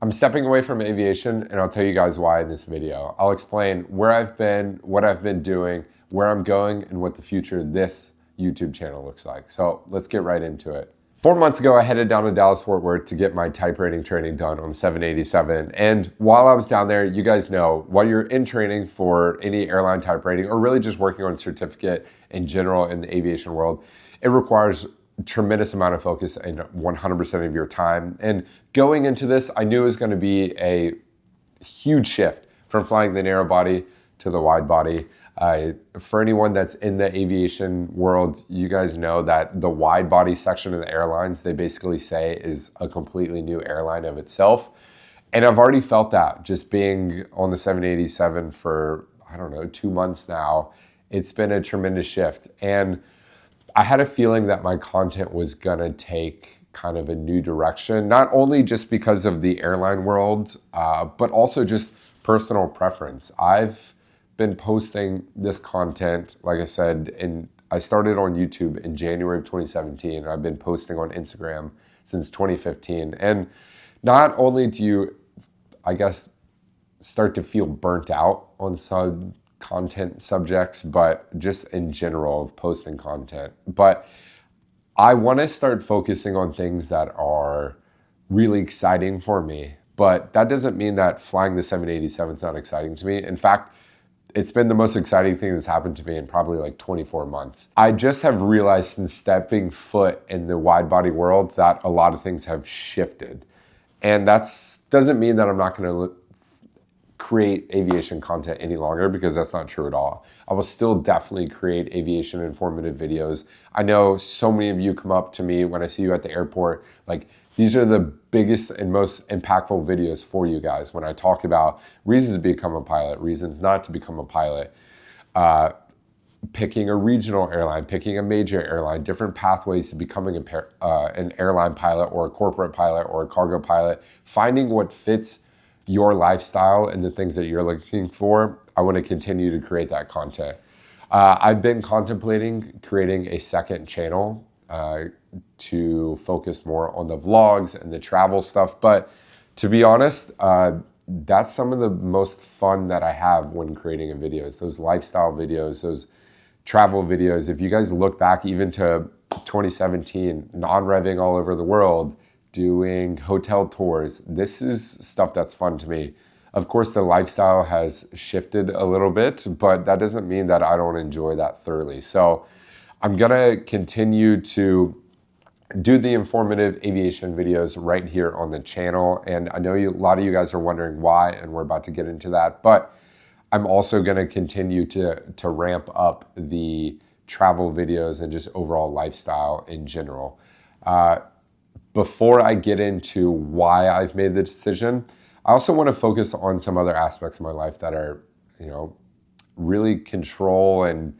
I'm stepping away from aviation, and I'll tell you guys why in this video. I'll explain where I've been, what I've been doing, where I'm going, and what the future of this YouTube channel looks like. So let's get right into it. 4 months ago, I headed down to Dallas-Fort Worth to get my type rating training done on the 787. And while I was down there, you guys know, while you're in training for any airline type rating, or really just working on a certificate in general in the aviation world, it requires tremendous amount of focus and 100% of your time. And going into this, I knew it was going to be a huge shift from flying the narrow body to the wide body. For anyone that's in the aviation world, you guys know that the wide body section of the airlines, they basically say is a completely new airline of itself. And I've already felt that just being on the 787 for, I don't know, 2 months now. It's been a tremendous shift. And I had a feeling that my content was gonna take kind of a new direction, not only just because of the airline world, but also just personal preference. I've been posting this content, like I said, I started on YouTube in January of 2017. I've been posting on Instagram since 2015. And not only do you, I guess, start to feel burnt out on some content subjects, but just in general of posting content. But I want to start focusing on things that are really exciting for me. But that doesn't mean that flying the 787 is not exciting to me. In fact, it's been the most exciting thing that's happened to me in probably like 24 months. I just have realized since stepping foot in the wide body world that a lot of things have shifted. And that doesn't mean that I'm not going to create aviation content any longer, because that's not true at all. I will still definitely create aviation informative videos. I know so many of you come up to me when I see you at the airport, like, these are the biggest and most impactful videos for you guys when I talk about reasons to become a pilot, reasons not to become a pilot, picking a regional airline, picking a major airline, different pathways to becoming an airline pilot or a corporate pilot or a cargo pilot, finding what fits your lifestyle and the things that you're looking for. I want to continue to create that content. I've been contemplating creating a second channel to focus more on the vlogs and the travel stuff. But to be honest, that's some of the most fun that I have when creating a videos, those lifestyle videos, those travel videos. If you guys look back even to 2017, non-revving all over the world, doing hotel tours, this is stuff that's fun to me. Of course, the lifestyle has shifted a little bit, but that doesn't mean that I don't enjoy that thoroughly. So I'm gonna continue to do the informative aviation videos right here on the channel. And I know a lot of you guys are wondering why, and we're about to get into that, but I'm also gonna continue to ramp up the travel videos and just overall lifestyle in general. Before I get into why I've made the decision, I also want to focus on some other aspects of my life that are, really control and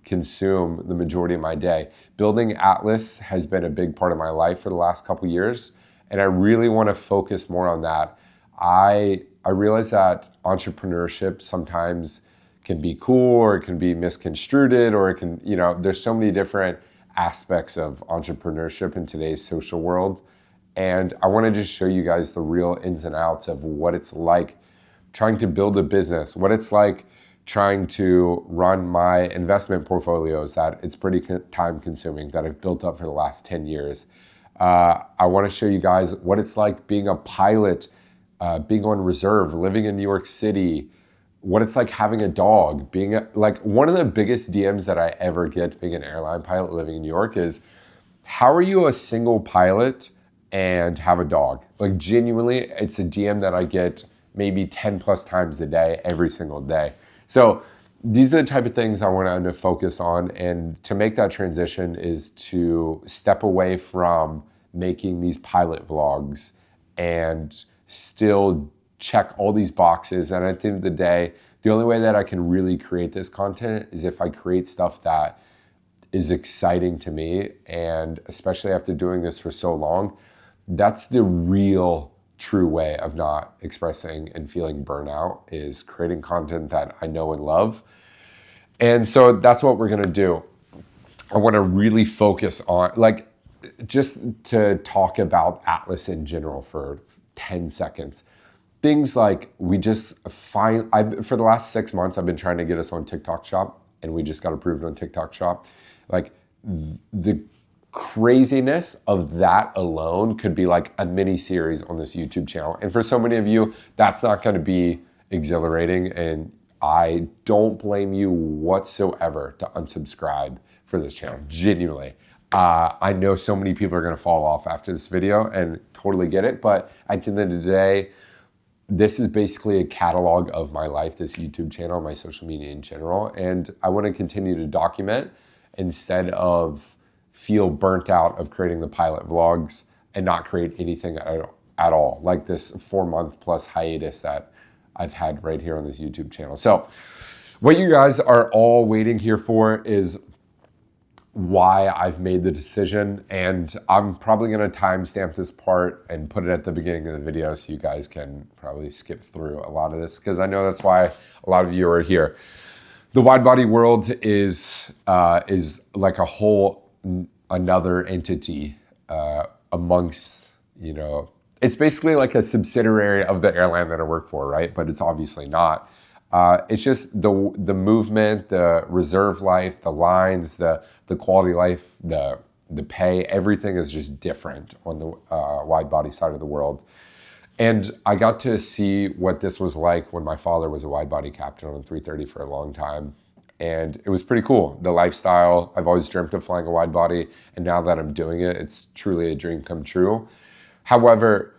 consume the majority of my day. Building Atlas has been a big part of my life for the last couple years, and I really want to focus more on that. I realize that entrepreneurship sometimes can be cool, or it can be misconstrued, or it can, there's so many different aspects of entrepreneurship in today's social world. And I want to just show you guys the real ins and outs of what it's like trying to build a business, what it's like trying to run my investment portfolios that it's pretty time consuming, that I've built up for the last 10 years. I want to show you guys what it's like being a pilot, being on reserve, living in New York City, what it's like having a dog, like one of the biggest DMs that I ever get being an airline pilot living in New York is, how are you a single pilot and have a dog? Like, genuinely, it's a DM that I get maybe 10 plus times a day, every single day. So these are the type of things I want to focus on. And to make that transition is to step away from making these pilot vlogs and still check all these boxes. And at the end of the day, the only way that I can really create this content is if I create stuff that is exciting to me. And especially after doing this for so long, that's the real true way of not expressing and feeling burnout, is creating content that I know and love. And so that's what we're gonna do. I wanna really focus on, just to talk about Atlas in general for 10 seconds. Things like we just for the last 6 months, I've been trying to get us on TikTok Shop, and we just got approved on TikTok Shop. Like the craziness of that alone could be like a mini series on this YouTube channel. And for so many of you, that's not going to be exhilarating. And I don't blame you whatsoever to unsubscribe for this channel, genuinely. I know so many people are going to fall off after this video, and totally get it. But at the end of the day, this is basically a catalog of my life, this YouTube channel, my social media in general. And I want to continue to document instead of feel burnt out of creating the pilot vlogs and not create anything at all, like this 4-month plus hiatus that I've had right here on this YouTube channel. So what you guys are all waiting here for is why I've made the decision, and I'm probably going to timestamp this part and put it at the beginning of the video so you guys can probably skip through a lot of this, because I know that's why a lot of you are here. The wide body world is like a whole another entity amongst, it's basically like a subsidiary of the airline that I work for, right? But it's obviously not. It's just the movement, the reserve life, the lines, the quality life, the pay, everything is just different on the wide body side of the world. And I got to see what this was like when my father was a wide body captain on a 330 for a long time. And it was pretty cool. The lifestyle, I've always dreamt of flying a wide body. And now that I'm doing it, it's truly a dream come true. However,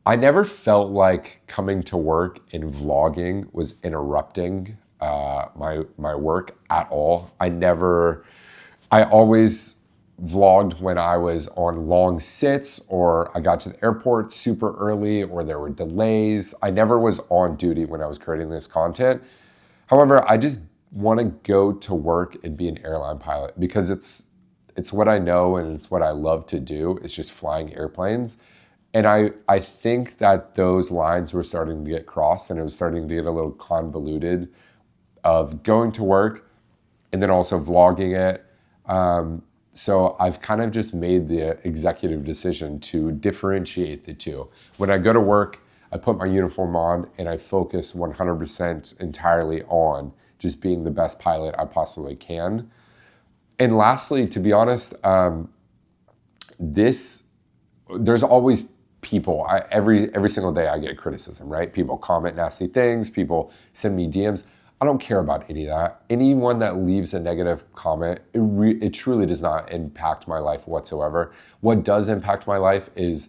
I never felt like coming to work and vlogging was interrupting my work at all. I always vlogged when I was on long sits, or I got to the airport super early, or there were delays. I never was on duty when I was creating this content. However, I just want to go to work and be an airline pilot because it's what I know and it's what I love to do. It's just flying airplanes. And I think that those lines were starting to get crossed, and it was starting to get a little convoluted of going to work and then also vlogging it. So I've kind of just made the executive decision to differentiate the two. When I go to work, I put my uniform on and I focus 100% entirely on just being the best pilot I possibly can. And lastly, to be honest, there's always people. Every single day I get criticism, right? People comment nasty things, people send me DMs. I don't care about any of that. Anyone that leaves a negative comment, it truly does not impact my life whatsoever. What does impact my life is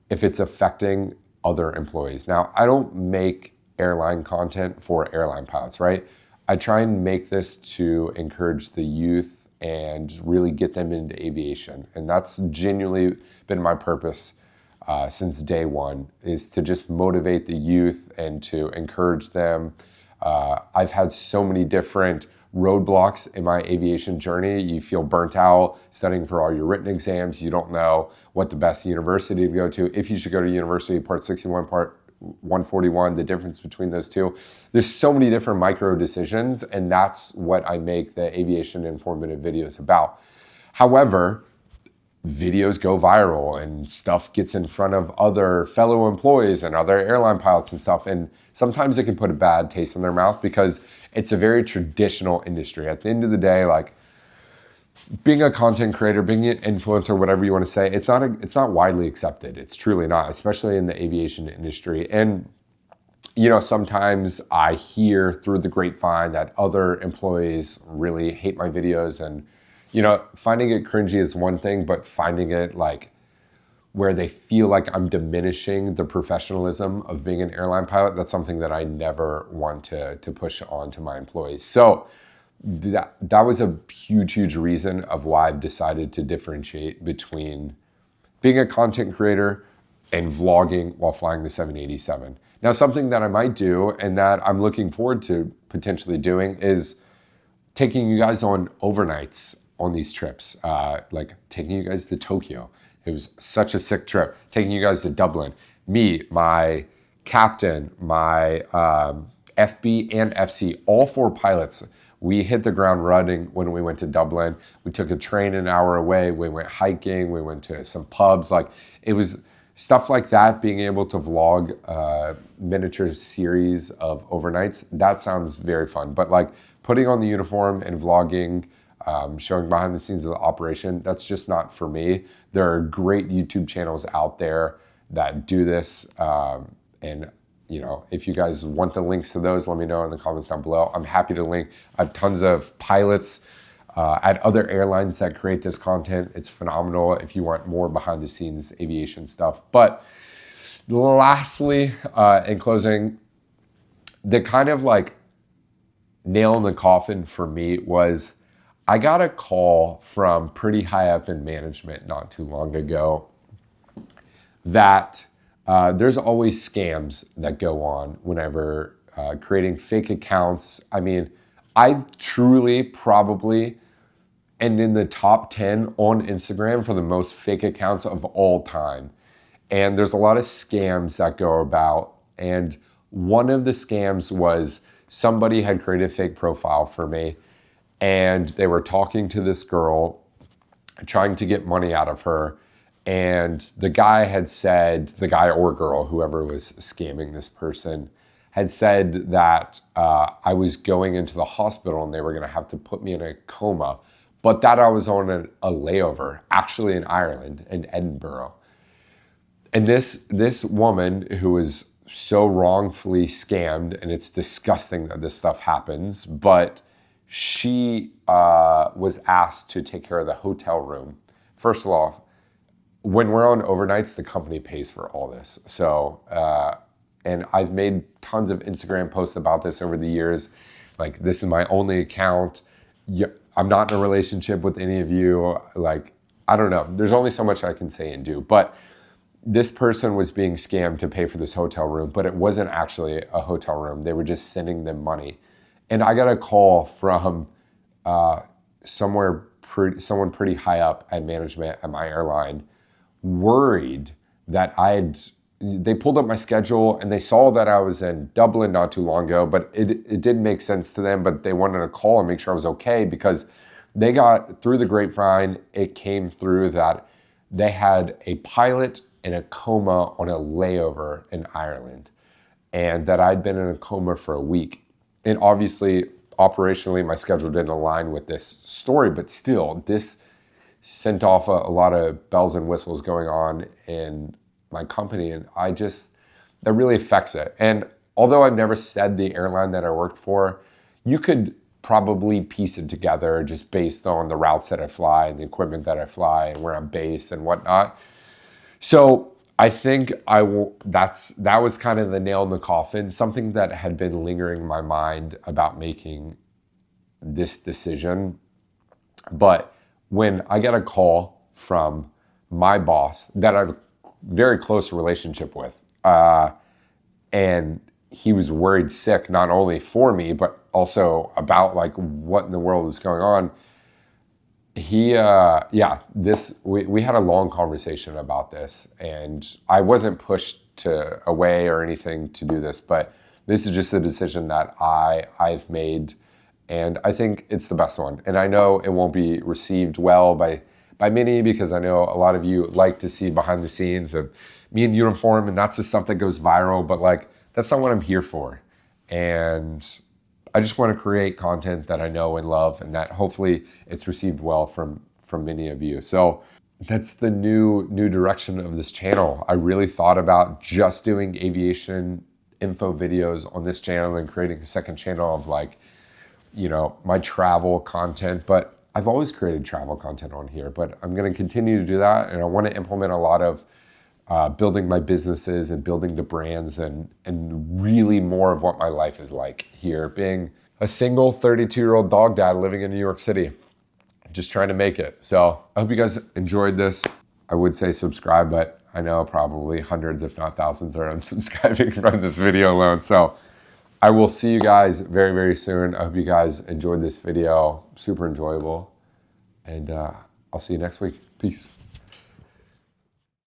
if it's affecting other employees. Now, I don't make airline content for airline pilots, right? I try and make this to encourage the youth and really get them into aviation. And that's genuinely been my purpose since day one, is to just motivate the youth and to encourage them. I've had so many different roadblocks in my aviation journey. You feel burnt out studying for all your written exams. You don't know what the best university to go to, if you should go to university, part 61, part 141, the difference between those two. There's so many different micro decisions, and that's what I make the aviation informative videos about. However, videos go viral and stuff gets in front of other fellow employees and other airline pilots and stuff. And sometimes it can put a bad taste in their mouth because it's a very traditional industry. At the end of the day, like being a content creator, being an influencer, whatever you want to say, it's not widely accepted. It's truly not, especially in the aviation industry. And sometimes I hear through the grapevine that other employees really hate my videos, and finding it cringy is one thing, but finding it like where they feel like I'm diminishing the professionalism of being an airline pilot, that's something that I never want to push on to my employees. So that was a huge reason of why I've decided to differentiate between being a content creator and vlogging while flying the 787. Now, something that I might do and that I'm looking forward to potentially doing is taking you guys on overnights on these trips, like taking you guys to Tokyo. It was such a sick trip. Taking you guys to Dublin. Me, my captain, my FB and FC, all 4 pilots, we hit the ground running when we went to Dublin. We took a train an hour away. We went hiking. We went to some pubs. Like, it was stuff like that, being able to vlog miniature series of overnights, that sounds very fun. But like putting on the uniform and vlogging, showing behind the scenes of the operation, that's just not for me. There are great YouTube channels out there that do this. And you know, if you guys want the links to those, let me know in the comments down below. I'm happy to link. I have tons of pilots at other airlines that create this content. It's phenomenal if you want more behind the scenes aviation stuff. But lastly, in closing, the kind of like nail in the coffin for me was I got a call from pretty high up in management not too long ago that there's always scams that go on whenever creating fake accounts. I mean, I truly probably am in the top 10 on Instagram for the most fake accounts of all time. And there's a lot of scams that go about. And one of the scams was somebody had created a fake profile for me and they were talking to this girl, trying to get money out of her. And the guy had said, the guy or girl, whoever was scamming this person, had said that I was going into the hospital and they were gonna have to put me in a coma, but that I was on a layover, actually in Ireland, in Edinburgh. And this woman who was so wrongfully scammed, and it's disgusting that this stuff happens, but she was asked to take care of the hotel room. First of all, when we're on overnights, the company pays for all this. So, and I've made tons of Instagram posts about this over the years. Like, this is my only account. I'm not in a relationship with any of you. Like, I don't know. There's only so much I can say and do. But this person was being scammed to pay for this hotel room, but it wasn't actually a hotel room. They were just sending them money. And I got a call from someone pretty high up at management at my airline, worried that they pulled up my schedule and they saw that I was in Dublin not too long ago, but it didn't make sense to them, but they wanted to call and make sure I was okay because they got through the grapevine. It came through that they had a pilot in a coma on a layover in Ireland and that I'd been in a coma for a week. And obviously, operationally, my schedule didn't align with this story, but still, this sent off a lot of bells and whistles going on in my company. And that really affects it. And although I've never said the airline that I worked for, you could probably piece it together just based on the routes that I fly and the equipment that I fly and where I'm based and whatnot. So I think that was kind of the nail in the coffin, something that had been lingering in my mind about making this decision. But when I get a call from my boss that I have a very close relationship with, and he was worried sick, not only for me, but also about like what in the world is going on. We had a long conversation about this, and I wasn't pushed away or anything to do this, but this is just a decision that I've made, and I think it's the best one. And I know it won't be received well by many, because I know a lot of you like to see behind the scenes of me in uniform, and that's the stuff that goes viral, but like, that's not what I'm here for. And I just want to create content that I know and love, and that hopefully it's received well from many of you. So that's the new direction of this channel. I really thought about just doing aviation info videos on this channel and creating a second channel of like, you know, my travel content, but I've always created travel content on here, but I'm going to continue to do that. And I want to implement a lot of building my businesses and building the brands and really more of what my life is like here, being a single 32-year-old dog dad living in New York City, just trying to make it. So I hope you guys enjoyed this. I would say subscribe, but I know probably hundreds, if not thousands, are unsubscribing from this video alone. So I will see you guys very, very soon. I hope you guys enjoyed this video. Super enjoyable. And I'll see you next week. Peace.